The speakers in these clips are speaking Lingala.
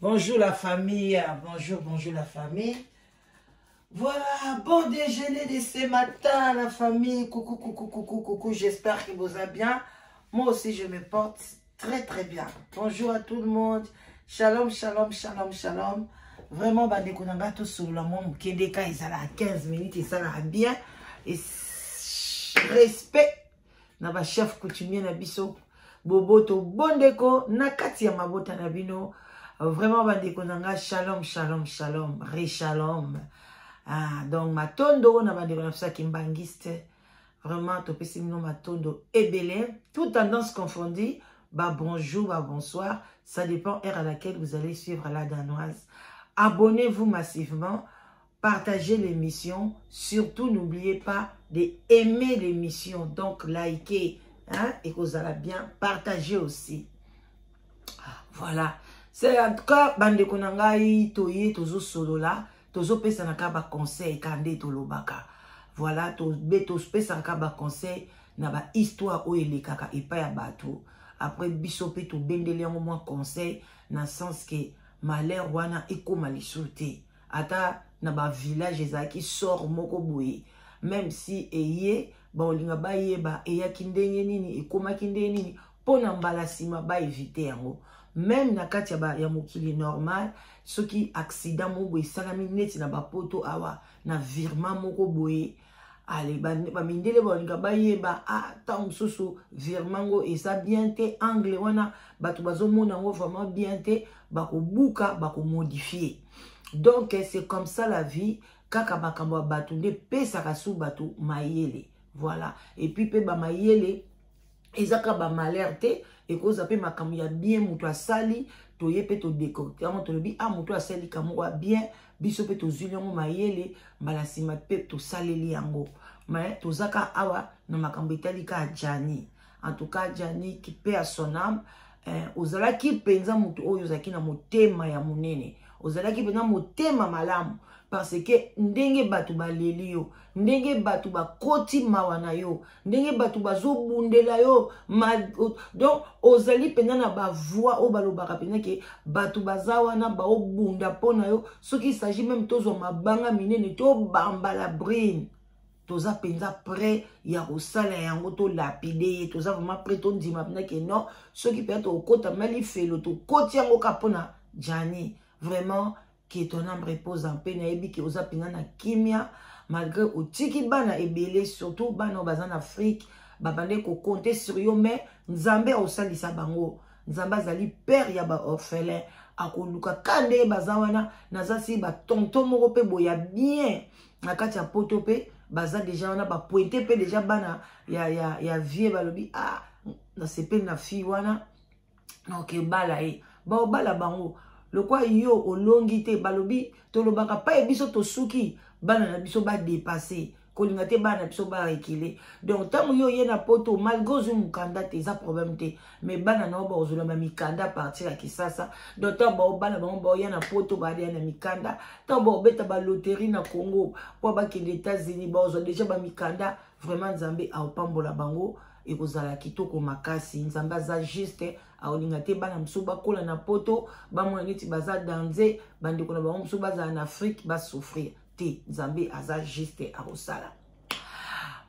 Bonjour la famille, bonjour la famille. Voilà, bon déjeuner de ce matin la famille. Coucou, j'espère que vous allez bien. Moi aussi je me porte très bien. Bonjour à tout le monde. Shalom. Vraiment, bandeko nanga to sur la mom Kedeka, ils allaient à 15 minutes, ils allaient bien. Et respect, na ba chef coutumier na biso. Boboto bondeko nakati ya mabota na bino. Vraiment bandeko nanga shalom. Reshalom. Ah, donc matondo na bandeko na fisa kimbangiste. Vraiment topesi mino matondo ebele. Toute tendance confondue. Bah bonjour, bah bonsoir. Ça dépend heure à laquelle vous allez suivre la danoise. Abonnez-vous massivement. Partagez l'émission. Surtout n'oubliez pas d'aimer l'émission. Donc likez. Hein, et que vous allez bien partager aussi. Voilà. C'est en tout cas, bande konangai, toye, tozo solo là, tozo pesa na kaba conseil, kande tolobaka. Voilà, tozo pesa na kaba conseil, na ba histoire o elekaka epa ya bato. Après, bisope to bendele yango mwa conseil, na sens que malheur wana ekoma lisuté. Ata na ba village ezaki sort moko boye. Même si eye, ba olinga ba yeba, eya kindenge nini, ekoma kindenge nini, pona mbala sima ba éviter yango. Même na kati ya mokili normal, ceux qui accident moko boye salami neti na ba poto awa, na virement moko boye, allez, ba mindele ba olinga ba yeba, ah, ta msusu virement go esa bien te, angle wana, bato bazo mona ngo vraiment bien te, bako buka, bako modifier. Donc, c'est comme ça la vie. Kaka makambo batu nde pesa kasu batu mayele. Voilà. Et puis pe ba mayele ezaka ba malerte et cause pe makambo ya bien mutu asali to yepe to décocter to lobi ah mutu asali kamwa bien biso pe to zuliongo mayele mbala sima pe to saleli yango. Mais to zaka awa na makambo etali ka Jani. En tout cas Jani qui paie à son âme ozala ki penza mutu oyo zaki na motema ya munene. Ozala ki penza motema malamu. Parce que ndenge batu ba leli yo, ndenge batu ba koti mawana yo, ndenge batu ba zo bundela yo, donc ozali pena na ba voix o balobaka pena ke batu bazawana ba o bunda pona yo, ce qui s'agit même tozo mabanga minene to bamba la brine. Toza penza prêt ya kosala yango to lapide, toza vraiment prêt to ndima pena ke non, ce qui peut être au kota mali felo to koti yango kapona Jani. Vraiment que ton âme repose en paix, naebi que oza pena na kimia, malgré au tiki bana ebele, surtout bana bazan Afrique, babande ko compter sur yo, mais nzambe osalisa bango, nzambe azali père ya ba orphelin, akoluka kande bazawana, nazasi ba tonton moko pe boya bien, na kati ya poto pe, baza déjà wana ba pointe pe déjà bana ya vie balobi, ah, na sepe na fi wana, ok bala e, ba bala bango. Le quoi yo olongi te balobi tolobaka pa ebiso to suki bana na biso ba dépasser kolinga te bana biso ba reculer. Donc tant yo yena poto malgré zo mukanda te za problème te mais bana na ba ozula ba mikanda partir à Kisasa. Donc tant ba bana ba yena poto ba na mikanda tant ba beta ba loterie na Congo po ba ki les États-Unis ba ozo déjà ba mikanda vraiment Nzambe a opambola bango et kozala kitoko makasi Nzambe za juste aolinga te bana msuba kola na poto ba mwana neti baza danze bandeko na ba msuba za na Afrique ba souffrir te Nzambe aza juste akosala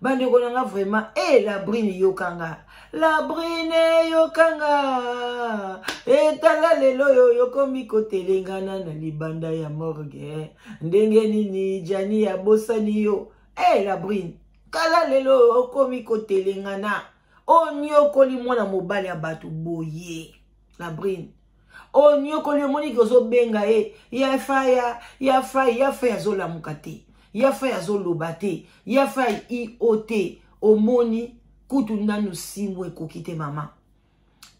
bandeko na vraiment la brine yokanga etala lelo yo yokomi kotelengana na libanda ya morgue ndenge nini Jani ya bosani yo la brine kala lelo okomi kotelengana onyokoli mwana mobali ya batu boye la brine onyokoli moni kozo benga ya faya zola mukate ya faya zoloba te ya faya iote omoni kutu nanu simwe kokite mama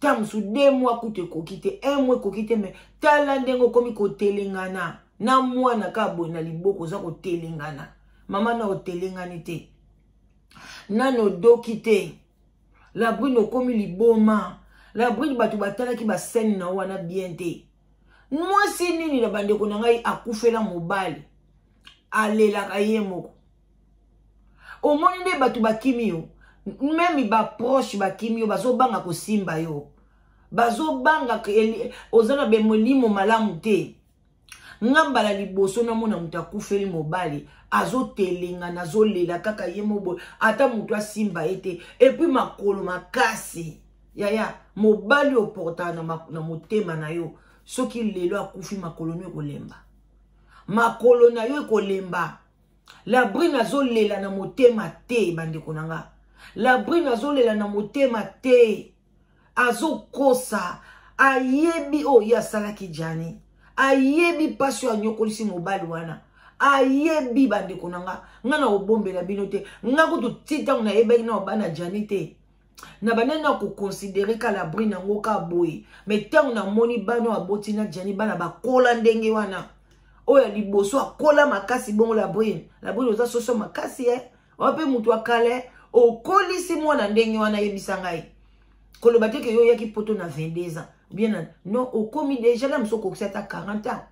tamusu 2 mois kutu kokite 1 mois kokite me tala ndengo komi kotelengana na mwana kabo na liboko za kotelengana mama na otelengani te nano dokite la brune okomi liboma la brune batu batala ki ba scène na wana bien te mwasi nini na bandeko na ngai akufela mobali alela kaye moko omoni nde batu bakimi yo même ba proche bakimi yo bazo banga kosimba yo bazo banga ozana be molimo malamu te ngambala liboso na mona muta kufeli mobali azo telinga nazo lela kaka yemo ata mutu asimba ete et puis makolo makasi ya mobali oporta na motema na yo soki lelo akufi makolo no kolemba makolo na yo kolemba la brine azo lela na motema te bandeko nanga la brine azo lela na motema te azo kosa ayebi ya salaki jani ayebi pasio anyokolisi mobali wana ayebi bandeko nanga ngana obombela bino te ngako to tita na yebeki na bana jani te na banana ko considérer ka la brine ngo ka boy mais tant na moni bano aboti na jani bana bakola ndenge wana oya liboso akola makasi bongo la brine oza soso makasi wape mutu akale okolisi mwana ndenge wana yebisa ngai koloba te ke yo yaki poto na 22 ans bien non okomi déjà la msoko kusata 40 ans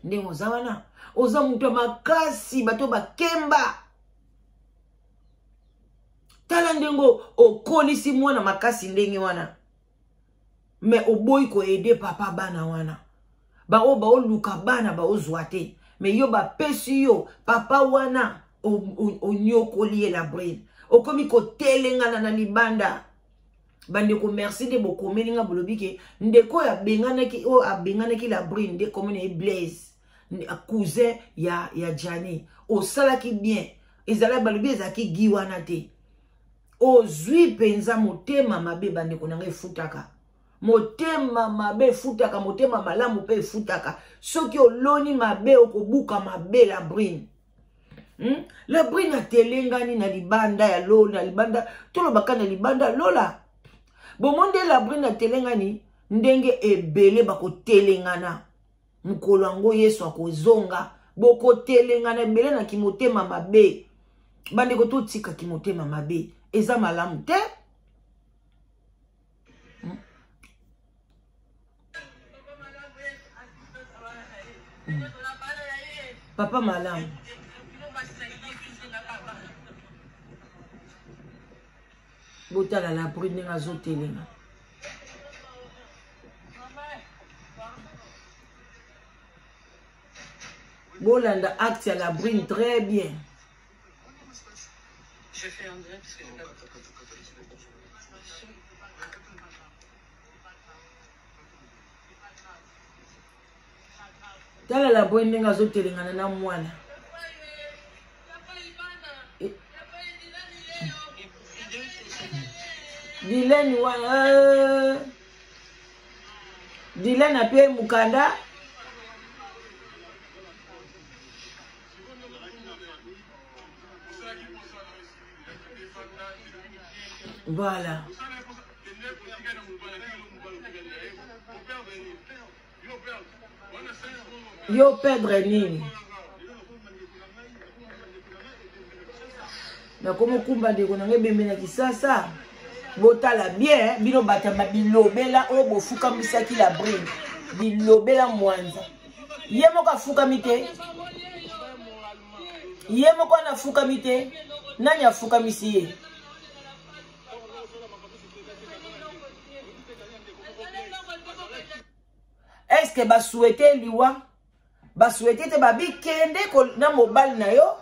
ndenge oza wana oza mutu makasi bato bakemba tala ndengo okolisi mwana makasi ndenge wana mais oboyi ko aider papa bana wana ba luka bana ba ozwate mais yo ba pesi yo papa wana onyokoli la brine okomi ko telengana na libanda bandeko merci de bokomeli nga bolobike ndeko ya benganaki abenganaki la brine de komone Blaise cousin ya Jani osalaki bien ezala balobi ezaki giwana te ozwi penza motema mabe bandeko nanga efutaka motema mabe futaka motema malamu pe futaka soki oloni mabe okobuka mabe la brine la brine atelengani na libanda ya lola libanda tolobaka na libanda lola bomonde la brine atelengani ndenge ebele bakotelengana mukolo yango Yesu akozonga bokotelengana ebele na kimotema mabe bandeko totika kimotema mabe eza malamu te papa malamu botala la brine nga zotelenga bolanda acte ya la brine très bien. Je fais un direct parce que tala la brine nga zotelengana na mwana Dileni wana Dileni apie mukanda voilà yo perdre nini na komo kumba ndeko na ngebembe na kisasa botala bien bino batama bilobela o bofuka misaki la brine bilobela mwanza yemo ka fuka mite yemo ko na fuka mite nani afuka misiye est-ce que ba souhaiter liwa ba souhaiter te ba bikende ko na mobile na yo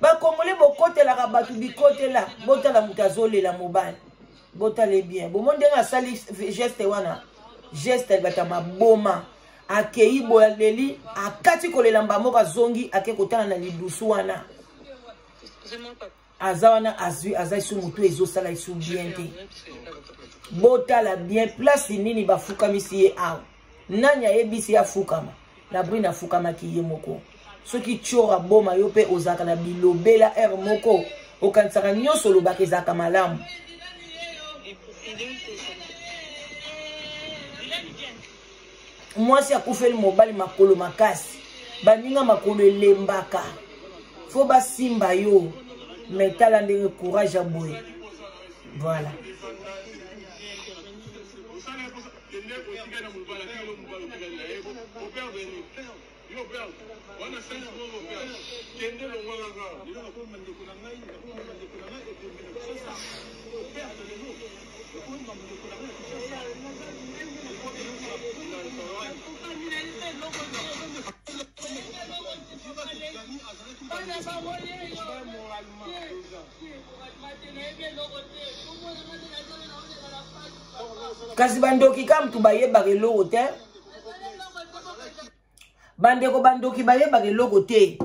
ba kongole bokote la rabatu bikote la botala mutazole la mobile botale bien bo monde nga sali geste wana geste bata maboma akei boyaleli akati kolela mbamoko zongi ake kotana na lidusu wana azawana azai su mutu ezosala isu bien te botala bien place nini bafuka misi ye aw nanya yebisi ya fukama la brine afukama ki ye moko soki chora boma yo pe ozaka na bilobela er moko okansaka nyonso lobaka ezaka malamu mwasi akufeli mobali makolo makasi baninga makolo elembaka fo basimba yo metala ndenge courage aboye voilà Kasi bandoki kam tu baye bagelo te. Bandeko bandoki baye bagelo te.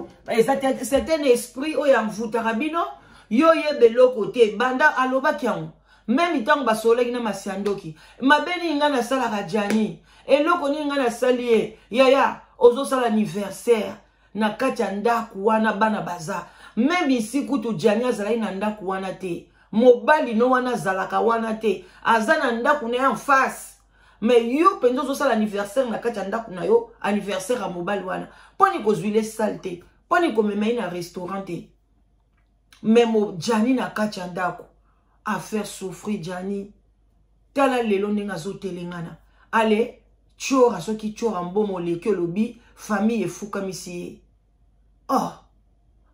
C'est un esprit o ya mfuta rabino yo ye beloko te banda aloba kiango. Même itango basoleki na masiandoki. Mabeni ngana sala rajani. Eloko ni ngana salie. Yaya ozo sala anniversaire na kati ya ndaku wana bana baza. Même ici kutu jani azala na ndaku wana te. Mobali no wana zalaka wana te. Azana ndaku ne en face. Mais yo penzo ozo sala anniversaire na kati ya ndaku na yo anniversaire a mobali wana. Poni kozwile salte. Poni komemei na restaurant te. Mais mo jani na kati ya ndaku. A faire souffrir Jani. Tala lelo nenga zo telengana. Ale, chora soki chora mbomo leke lobi, famille efuka misi. Oh,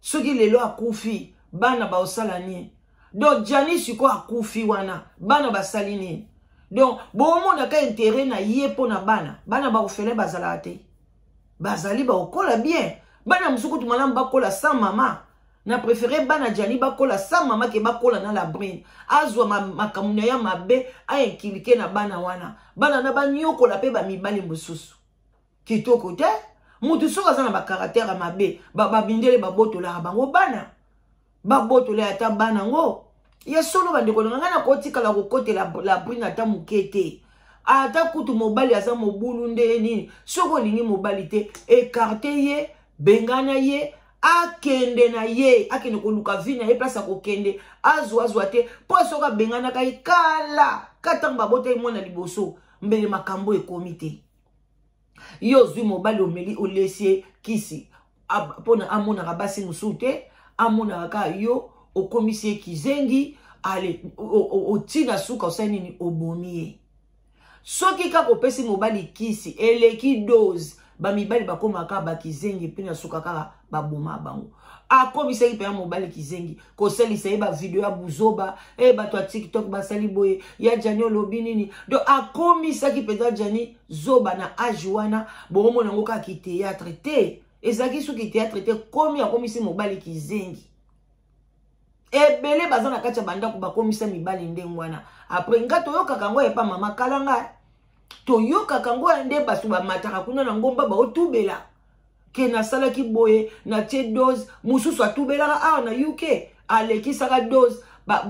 soki lelo akufi, bana ba osalani. Donc Jani siko akufi wana, bana ba salini. Donc, bomo na ka intérêt na yepo na bana. Bana ba ofele bazalate. Bazali ba okola bien. Bana musuku tumana mbakola sans maman. Na préféré bana Jani bakola sa mama ke bakola na la brine. Azwa makamuna ya mabe a enkilike na bana wana. Bana na banyoko la pe ba mibali mbususu. Kitoko te. Mutu soka za na ba caractère mabe. Ba bindele ba botola bango bana. Ba botola ata bana ngo. Ya solo bandeko ngana kotika la kokote la brine ata mukete. Ata kutu mobali aza mobulu nde nini. Soko lingi mobali te écarté ye, bengana ye. Akende na ye, akende koluka vina ye place akokende, azwa te, po soka bengana kai kala, katanga bota imona liboso, mbele makambo ekomite. Yo zwi mobali omeli olesie kisi, pona amona rabasi musute, amona ka yo, okomisie kizengi, ale, otina suka osani ni obomiye. Soki kako pesi mobali kisi, eleki dose, ba mibali bakoma ka ba kizengi pina suka kaka baboma bango akomisa ki pe mobali kizengi ko selisa e ba video ya buzoba e ba to TikTok ba sali boye ya Jani olobi nini do akomisa ki pe Jani zoba na ajuana bomo nango ka ki théâtre te ezaki suki théâtre te komi akomisi mobali kizengi ebele bazana kacha banda ku bakomisa mibali ndengwana après ngato yoka kango e pa mama kalanga Toyoka kango ende basu ba mataka kuna na ngomba ba otubela ke na sala ki boye na tie dose mususu atubela a na UK aleki saka dose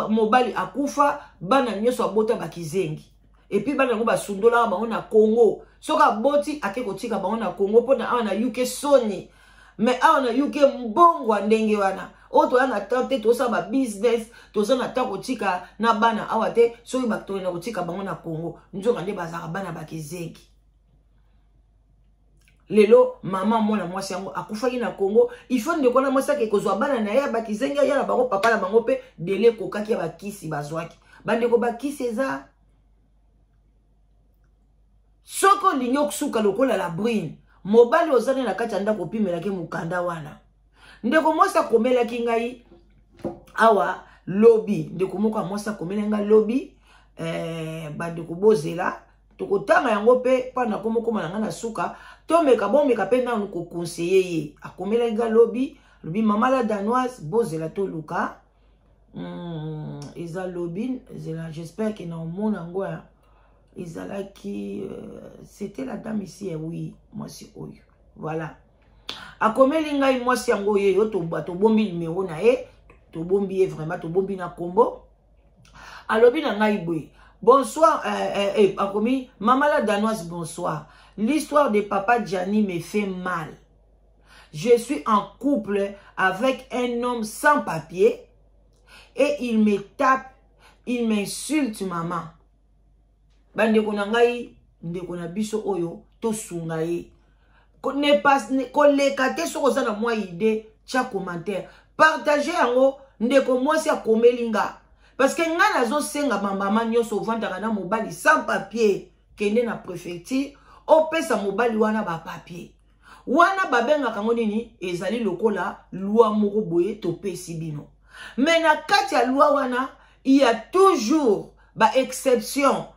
mobali akufa bana nyoso abota bakizengi et puis bana ngo basundola ba na Congo soka boti akeko tika ba na Congo pona a na UK soni mais a na UK mbongo ndenge wana oto ana tante to sa ba business to za na tako tika na bana awate soki bakto na kotika bango na Congo njonga nde bazaka bana bakizengi lelo mama mwana mwasi yango akufaki na Congo il faut ndeko na mwasi ke kozwa bana na ya bakizengi ya bango papa na bango pe dele kokaki ya bakisi bazwaki bandeko bakisi eza soko linyo kusuka lokola la brine mobali ozane na kati anda kopimela ke mukanda wana ndeko mwasa komela kingai awa lobby ndeko moko mwasa komela nga lobby bandeko bozela tokotanga yango pe pana komoko malanga na suka tomeka bomeka pe na ko conseiller ye akomela nga lobby mama la danoise bozela to luka eza lobby zela j'espère que na mona ngo ezalaki c'était la dame ici oui moi c'est oyo voilà akomeli ngai mwasi yango ye yo to bombi numéro na ye to bombi vraiment to bombi na kombo alobi na ngai boy bonsoir akomi mama la danoise bonsoir l'histoire de papa Jani me fait mal je suis en couple avec un homme sans papier et il me tape il m'insulte maman bandeko na ngai ndeko na biso oyo to sunga ye ne pas koleka te soko za na mwa idée tia commentaire partager yango ndeko mwasi akomelinga parce que nga nazo senga mama nyoso vantaka na mobali sans papier kende na préfecture opesa mobali wana ba papier wana babenga kango nini ezali lokola loi moko boye to pesi bino mais na kati ya loi wana il y a toujours ba exception.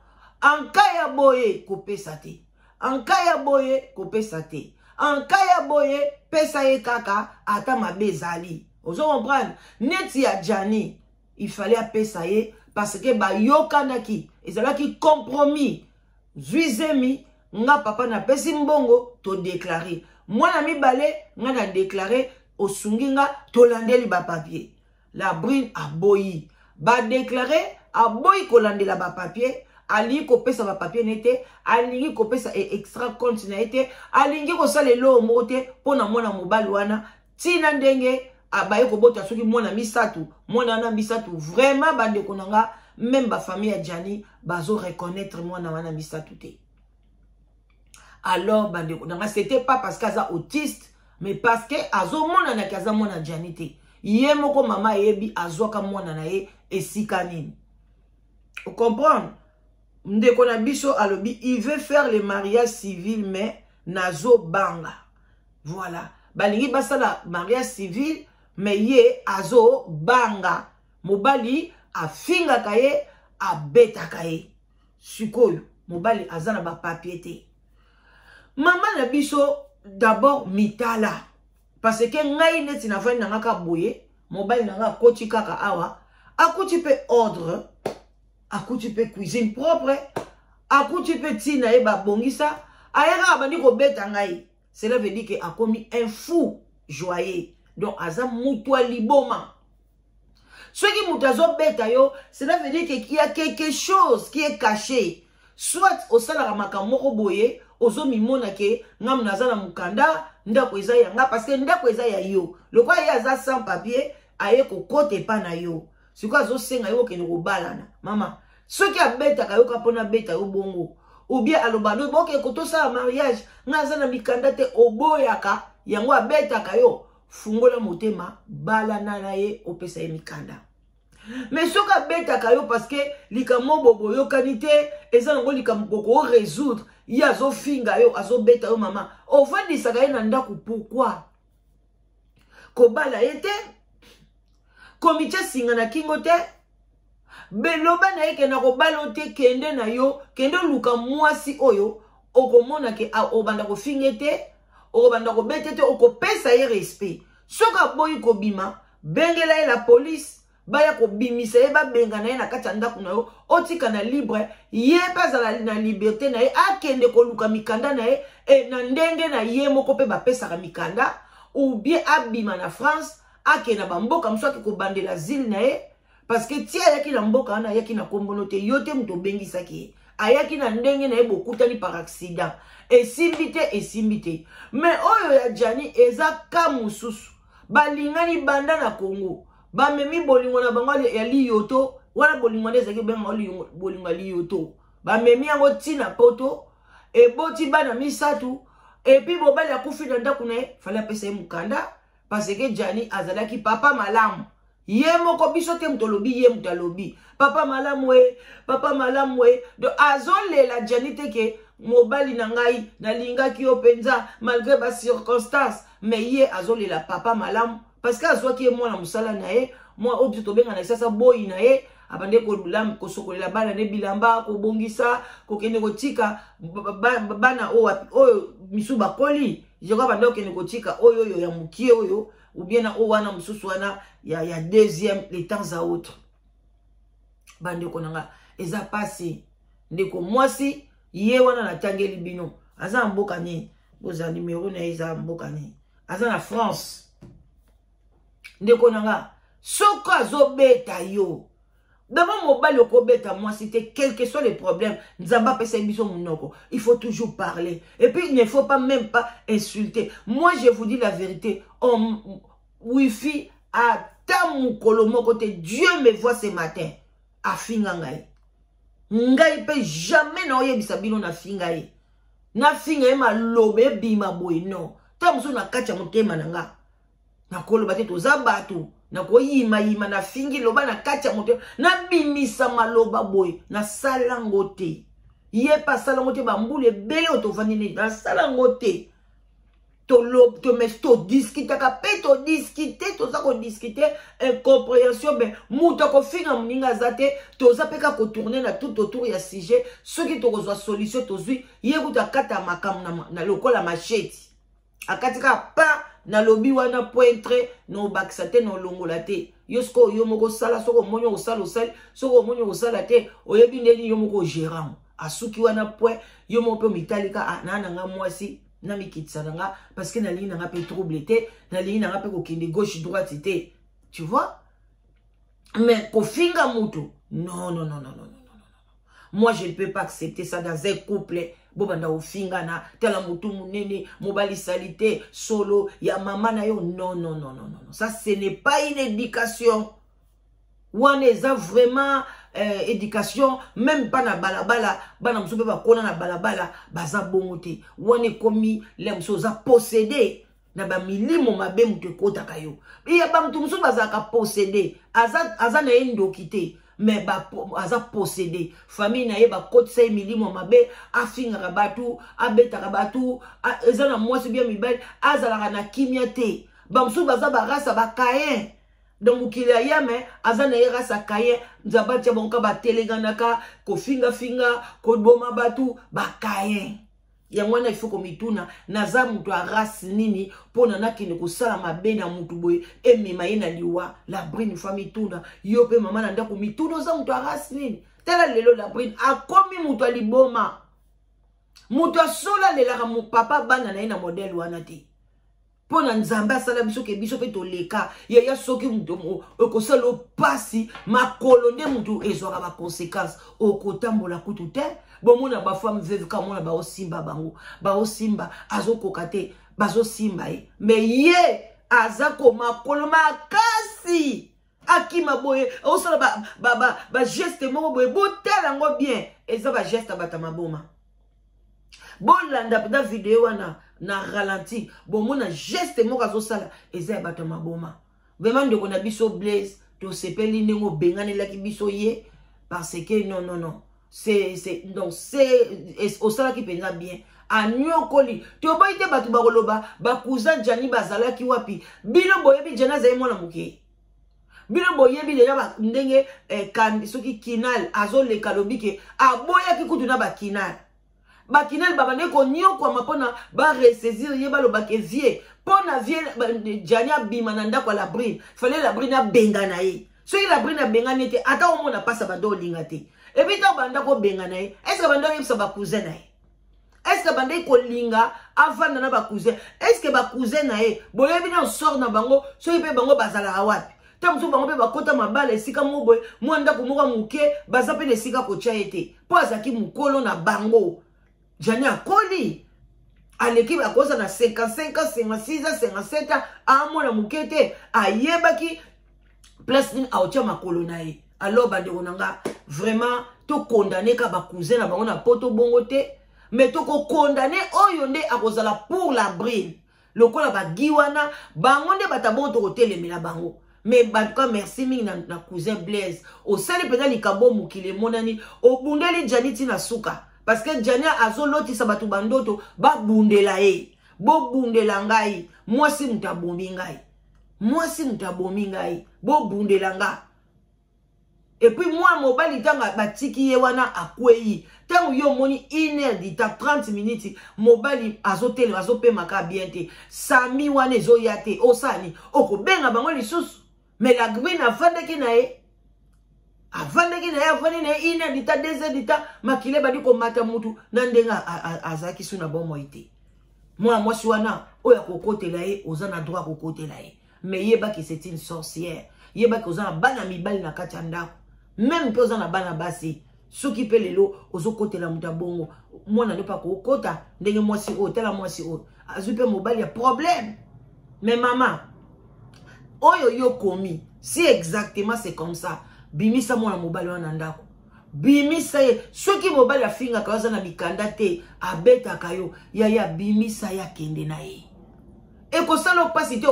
En cas ya boye, kopesa te. En cas ya boye, kopesa te. En cas ya boye, pesa ye kaka, ata mabezali. Ozo comprendre? Neti ya Jani, il fallait apesa ye, parce que ba yokanaki, ezalaki compromis. Zuizemi, nga papa na pesi mbongo, to déclaré. Mwana mibale, nga na déclaré, osunginga, to landeli ba papier. La brune a boyi. Ba déclaré, a boyi ko landela ba papier. Alingi ko pesa ba papier nete, alingi ko pesa extra compte na ete, alingi ko sale lo mote, pona mwana mobali wana, tina ndenge, abaye ko bota soki mwana misatu, mwana wana misatu, vraiment bande konanga, même ba famille ya Jani, bazo reconnaître mwana wana misatu te. Alors, bande konanga, c'était pas parce qu'aza autiste, mais parce que azo mwana na kaza mwana Jani te. Ye moko mama yebi azo ka mwana na ye esika nini. Vous comprenez? Ndeko na biso alobi, il veut faire le mariage civil, mais nazo banga. Voilà. Balingi basala mariage civil, mais ye azo banga. Mobali a finga kaye, a beta kaye. Sukoyo, mobali azana ba papier te. Maman na biso d'abord mitala. Parce que ngai neti na fani nanga ka boye, mobali nanga koti kaka awa, akoti pe ordre. Akuti pe cuisine propre, akuti pe tina e ba bongisa, ayaka abandi ko beta ngai. Cela veut dire que a commis un fou joyeux. Donc azam mutwa liboma. Ce qui mutazo beta yo, cela veut dire qu'il y a quelque chose qui est caché. Soit au sala makamoko boye, ozo mimona ke ngam nazana mukanda, ndako eza yanga parce que ndako eza ya yo. Le quoi ya za sans papier, aye ko kote pa na yo. C'est quoi zo senga yo ke no balana mama ceux qui a beta kayoka pona beta yo bongo ou bien alobano boke koto sa mariage ngaza na mikanda te oboyaka yango abeta kayo fungola motema balana na ye opesa ye mikanda mais ceux qui a beta kayo parce que likamo bobo yo kanite eza ngo likamo boko résoudre ya zo finga yo azo beta yo mama ofandisa kaye na ndaku pourquoi ko bala ete komite singa na kingo te beloba na yeke na kobalo te kende na yo kende luka mwasi oyo okomona ke obanda ko fingete obanda ko betete okopesa ye respect soka boyi ko bima bengela ye la police baya ko bimisa ye ba benga na ye na kati ndaku na yo otika na libre ye bazala na liberté na ye akende ko luka mikanda na ye e na ndenge na ye moko pe ba pesa ka mikanda ou bien abima na France ake na bamboka mswaki ko bandela zile na ye parce que tia yaki na mboka na yaki na kombonote yote mto bengi saki ayaki na ndenge na ye bokutani par accident esimbite mais oyo ya Jani eza kamususu balingani banda na Congo bamemi bolingo na bango ya liyoto wana bolingo na ezaki benga bolingo liyoto bamemi yango tina poto eboti bana misatu epi bobali akufi na ndako na ye fala pesa ye mukanda parce que Jani azalaki papa malamu. Ye moko biso te mtolobi ye mtalobi. Papa malamu we. Do azole la Jani te ke mobali na ngai na linga ki openza malgré ba circonstances. Mais ye azole la papa malamu. Parce que azwaki ye mwana musala na ye. Mwa obje tobenga na sasa boyi na ye. Abande ko lam ko sokolela bana ne bilamba ko bongisa ko kende ko tika bana o misuba koli. Joka bando kene kotika oyo ya mukie oyo ou bien na wana mususu wana ya deuxième les temps à autre bande konanga eza passé ndeko mwasi ye wana na tangeli bino aza mboka ni boza numéro na eza mboka ni aza na France ndeko nanga soko azobeta yo d'abord mobali okobeta moi c'était quel que soit les problèmes nzamba pesa biso munoko il faut toujours parler et puis il ne faut pas même pas insulter moi je vous dis la vérité wifi à tamukolo moko te Dieu me voit ce matin a finga ngai pe jamais na oyebisa bino na finga ye malobe bima boy non tamuso na kacha motema nanga na koloba te toza bato na koyima na fingi loba na kacha mote na bimisa maloba boy na salango te ye pa salango te bambule bele otovandi na salango te to discuter kape to discuter to za ko discuter incompréhension ben muta ko finga mninga zate to za peka ko tourner na tout autour ya sujet ce qui to ko solution to zui yekuta kata makam na lokola machete akatika pa na lobi wana pointre no baksate no longola te yosko yo moko sala soko monyo osala osala soko monyo osala te oyebi ndeni yo moko gérant asuki wana point yo moko mitalika nana nga mwasi na mikitsana nga parce que na ligne nga pe trouble te na ligne nga pe ko kende gauche droite te tu vois mais ko finga mutu non non non non non non moi je ne peux pas accepter ça dans un couple bobanda ofinga na tela mutu munene mobali salité solo ya mama na yo non non non non non ça ce n'est pas une éducation one est vraiment éducation même pas na balabala bana muso ba kona na balabala baza bongote one komi le muso za posséder na ba milimo mabe mutu kota kayo iya ba mutu muso baza ka posséder aza na endo kité mais ba aza posséder famille na ye ba kote say milimo mabe afinga rabatu abeta rabatu ezana mwasi bien mibali azala na kimia te ba muso baza ba rasa ba kayen donc mukila yame azana yera sa kaye nzabati bonka ba teleganaka ko finga ko boma batu ba kaye ya mwana ifo ko mituna naza mutu arasi nini pona nakine ko sala mabena mutu boye emema yena liwa la brine famille tuna yo pe mama na ndako mituna za mutu arasi nini tala lelo la brine akomi mutu aliboma mutu asola lela mu papa bana na ina model wana te pona nzambe asala biso ke biso pe toleka ya soki mutu okosalo pasi makolo nde mutu ezwaka ba conséquences okotambola kutu te bomona ba femme veuve ka mona ba osimba bango ba osimba azokoka te bazo simba mais ye azako makolo makasi akima boye osala ba geste moko boye botela ngo bien eza ba geste batama boma bolanda peda vidéo wana na ralenti bomona geste moko azosala eza batama boma vraiment ndeko na biso Blaise to sepeli nengo bengane laki biso ye parce que non non non donc c'est osala ki penza bien anyokoli to boyite batu bakoloba bakuza jani bazalaki wapi bino boyebi jana za mwana muke bino boyebi deja ba ndenge kandi soki kinal azole kalobike aboya ki kutu na bakinal bakinal babane ko nyoko mapona ba ressaisir ye baloba ke vie pona vie jani abima na ndako la brine fallait la brine bengana ye so la brine bengana te ata omona pasa bado linga te et puis ta banda ko bengana ye est-ce que banda yebisa ba cousin na ye est-ce que banda ko linga avant na ba cousin est-ce que ba cousin na ye boyebi na sort na bango so ipe bango bazala wapi tamuso bango pe bakota mabala esika moboy mwanda ko moka muke baza pe esika ko tia ete po azaki mukolo na bango jani akoli aleki bakoza na 55 56 57 amona mukete ayebaki place ni aotia makolo na ye alors bande onanga vraiment to condamner ka ba cousin na bango na poto bongo te mais to ko condamner oyo nde akozala pour la brine lokola ba giwana bango nde batabongo to kotelemela bango mais batka merci mingi na cousin Blaise o sali pena likabo mukile monani obundeli janiti na suka parce que jania azoloti sabatu bandoto ba bundela ye bo bundela ngai mwasi mutabomi ngai bo bundela nga et puis moi mobali tanga batiki ye wana akwei tangu yo moni 1h30 minutes mobali azotele azopemaka bien te sami wana ezoyate osani okobenga bango lisusu mais la grine avandeki na ye avandeki na ye avandi na ye 1h dita 2h dita makile badi komata mutu na ndenga azaki suna bomo ite moi mwasi wana oya kokotela ye oza na droit kokotela ye mais yeba que c'est une sorcière yeba que oza na bana mibali na kati ya ndako même que oza na bana basi soki pe lelo ozokotela muta bongo mwana ne pa kokota ndenge mwasi o tela mwasi o azwi pe mobali ya problème mais maman oyo yo komi si exactement c'est comme ça bimisa mwana mobali wana ndako bimisa ye soki mobali afinga kaza na bikanda te abeta kayo ya bimisa ya kende na ye e ko sala pasi te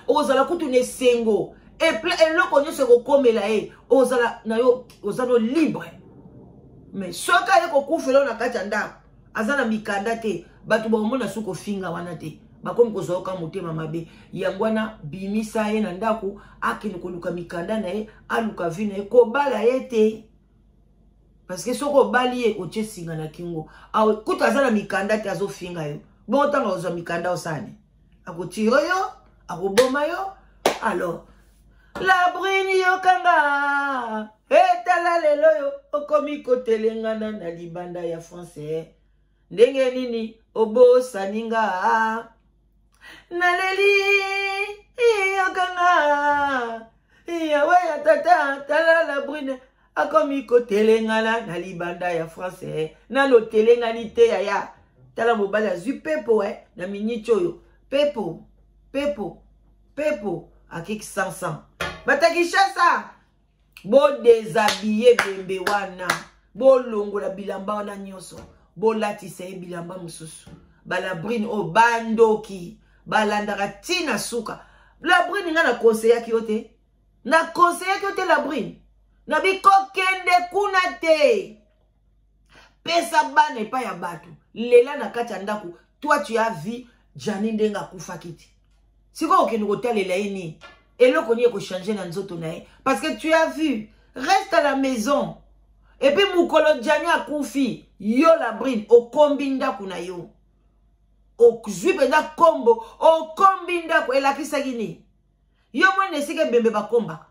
ozala kutu ne sengo et eloko nyonso kokomela ye ozala na yo ozalo libre mais soka ye kokufela na kati ya ndako aza na mikanda te batu baomona suko finga wana te bakomi kozoka motema mabe yangwana bimisa ye na ndako akini koluka mikanda na ye aluka vi na ye kobala ye te parce que soko bali ye otie singa na kingo kuta aza na mikanda te azofinga yo bon tanga ozwa mikanda osani akotire yo akoboma yo alors la brune yokanga etala lelo yo okomi kotelengana na libanda ya français ndenge nini obosaninga naleli yokanga yawe ya tata tala la brune akomi kotelengana na libanda ya français nalo telengani te yaya tala mobali azwi pepo na miniti oyo pepo akiki 500 batakishasa bo déshabiller bembe wana bo longola bilamba wana nyonso bo latisa ye bilamba mususu bala brine o bandoki balandaka tina suka la brine nga na conseillaki yo te na conseillaki yo te la brine na bikokende kuna te pesa bana epai ya bato lela na kati ya ndako toi tu as vu Jani ndenga akufaki te siko okende kotalela ye nini eloko nini ekochange na nzoto na ye parce que tu as vu reste à la maison et puis mukolo Jani akufi yo la brine okombi ndako na yo okuzwi penda kombo okombi ndako elakisaki nini yo mwene esika bembe bakombaka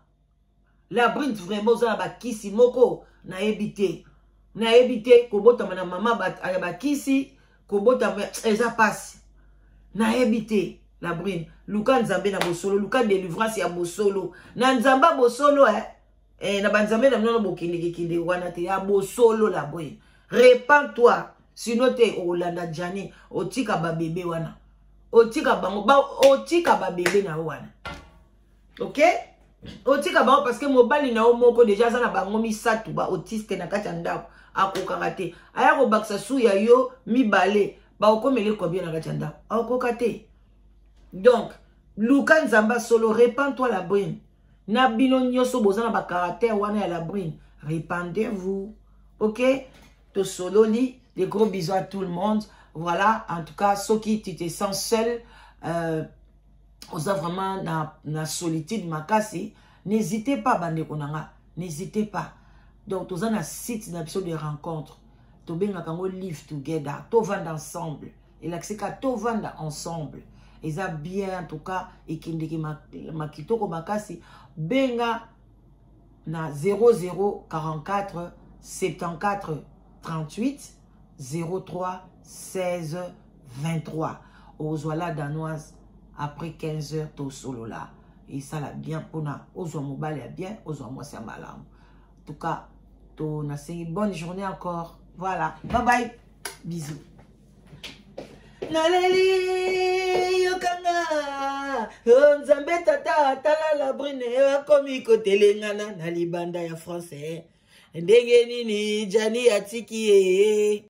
la brine vraiment oza na bakisi moko nayebi te kobotama na mama ya bakisi kobotama eza pasi nayebi te la brine luka nzambe na bosolo luka délivrance ya bosolo na nzamba bosolo na banzambe na mnono bokindikikinde wana te ya bosolo la brine répands-toi sinon te olanda Jani otika babebe wana otika bango otika babebe na wana ok otika bango parce que mobali na o moko déjà za na bango misatu ba autiste na kati ya ndako akokanga te aya kobakisa su ya yo mibale ba okomele combien na kati ya ndako akoka te donc luka nzamba solo répands-toi la brine na bino nyonso boza na ba caractère wana ya la brine répandez-vous ok to sololi des gros bisous à tout le monde voilà en tout cas ceux qui tu te sens seul on a vraiment na solitude makasi n'hésitez pas bande konanga n'hésitez pas donc tous on a site d'épisode de rencontre to benga kango live together to vendre ensemble et là c'est to vendre ensemble et ça bien en tout cas et kindiki makitoko makasi benga na 0044 74 38 03 16 23 aux voilà danoise après 15 heures tout solo là et ça l'a bien pour na aux mobile ya bien aux moi c'est malam en tout cas to na c'est une bonne journée encore voilà bye bye bisous naleli yokanga nzambe tata tala la brine akomi kotelengana na libanda ya français ndenge nini Jani atiki